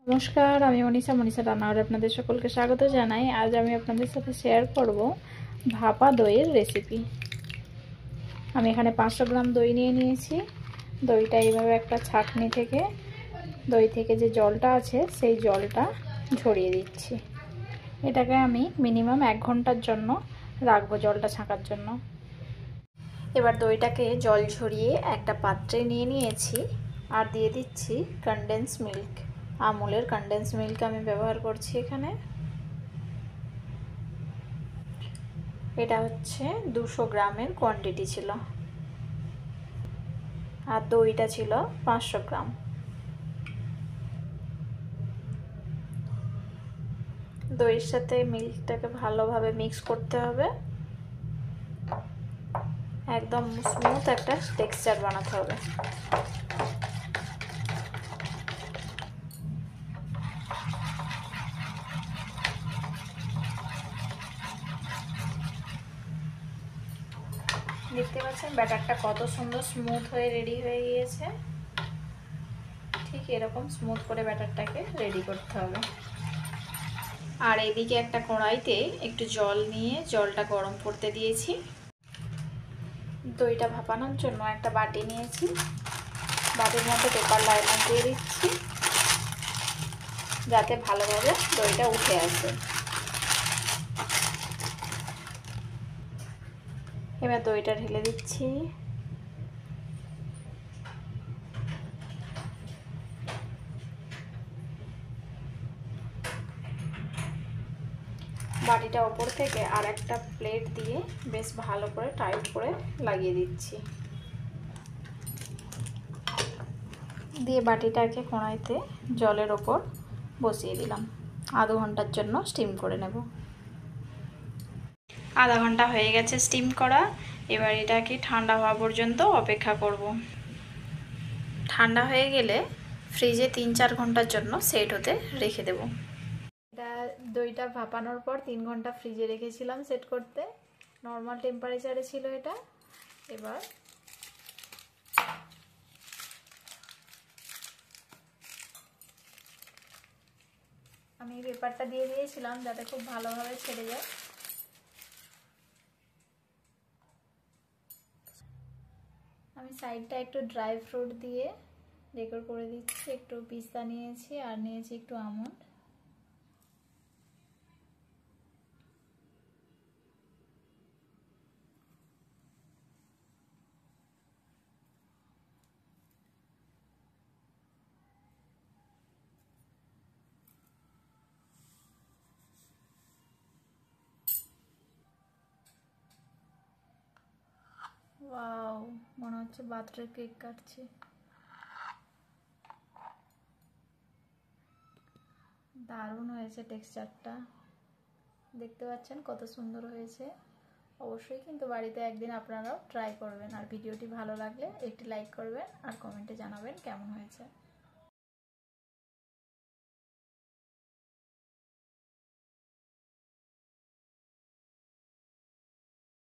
নমস্কার, আমি মনীষা রান্নাঘরে আপনাদের সকলকে স্বাগত জানাই। আজ আমি আপনাদের সাথে শেয়ার করব ভাপা দইয়ের রেসিপি। আমি এখানে 500 গ্রাম দই নিয়ে নিয়েছি। দইটা এইভাবে একটা ছাঁকনি থেকে দই থেকে যে জলটা আছে সেই জলটা ঝরিয়ে দিচ্ছি। এটাকে আমি মিনিমাম 1 ঘন্টার জন্য রাখবো জলটা ছাঁকার জন্য। এবার দইটাকে জল ঝরিয়ে একটা পাত্রে নিয়ে নিয়েছি আর দিয়ে দিচ্ছি কনডেন্স মিল্ক। আমুলের কনডেন্স মিল্ক আমি ব্যবহার করছি এখানে। এটা হচ্ছে 200 গ্রামের কোয়ান্টিটি ছিল আর দইটা ছিল 500 গ্রাম। দইয়ের সাথে মিল্কটাকে ভালোভাবে মিক্স করতে হবে, একদম স্মুথ একটা টেক্সচার বানাতে হবে। দেখতে পাচ্ছেন ব্যাটারটা কত সুন্দর স্মুথ হয়ে রেডি হয়ে গিয়েছে। ঠিক এরকম স্মুথ করে ব্যাটারটাকে রেডি করতে হবে। আর এদিকে একটা কড়াইতে একটু জল নিয়ে জলটা গরম করতে দিয়েছি। দইটা ভাপানোর জন্য একটা বাটি নিয়েছি, বাটির মধ্যে পেপার লাইনার দিয়ে দিচ্ছি যাতে ভালোভাবে দইটা উঠে আসে। এবার দইটা ঢেলে দিচ্ছি। বাটিটা ওপর থেকে আর একটা প্লেট দিয়ে বেশ ভালো করে টাইট করে লাগিয়ে দিচ্ছি। দিয়ে বাটিটাকে কড়াইতে জলের ওপর বসিয়ে দিলাম। আধা ঘন্টার জন্য স্টিম করে নেব। আধা ঘন্টা হয়ে গেছে স্টিম করা। এবার এটাকে ঠান্ডা হওয়া পর্যন্ত অপেক্ষা করব। ঠান্ডা হয়ে গেলে ফ্রিজে 3-4 ঘন্টার জন্য সেট হতে রেখে দেব। এটা দইটা ভাপানোর পর 3 ঘন্টা ফ্রিজে রেখেছিলাম সেট করতে। নর্মাল টেম্পারেচারে ছিল এটা। এবার আমি পেপারটা দিয়ে দিয়েছিলাম যাতে খুব ভালোভাবে ছেড়ে যায়। আমি সাইডটা একটু ড্রাই ফ্রুট দিয়ে ডেকোর করে দিচ্ছি। একটু পিস্তা নিয়েছি আর নিয়েছি একটু আমন্ড। ওয়াও, মনে হচ্ছে বার্থডে কেক কাটছি। দারুণ হয়েছে টেক্সচারটা, দেখতে পাচ্ছেন কত সুন্দর হয়েছে। অবশ্যই কিন্তু বাড়িতে একদিন আপনারাও ট্রাই করবেন। আর ভিডিওটি ভালো লাগলে একটি লাইক করবেন আর কমেন্টে জানাবেন কেমন হয়েছে।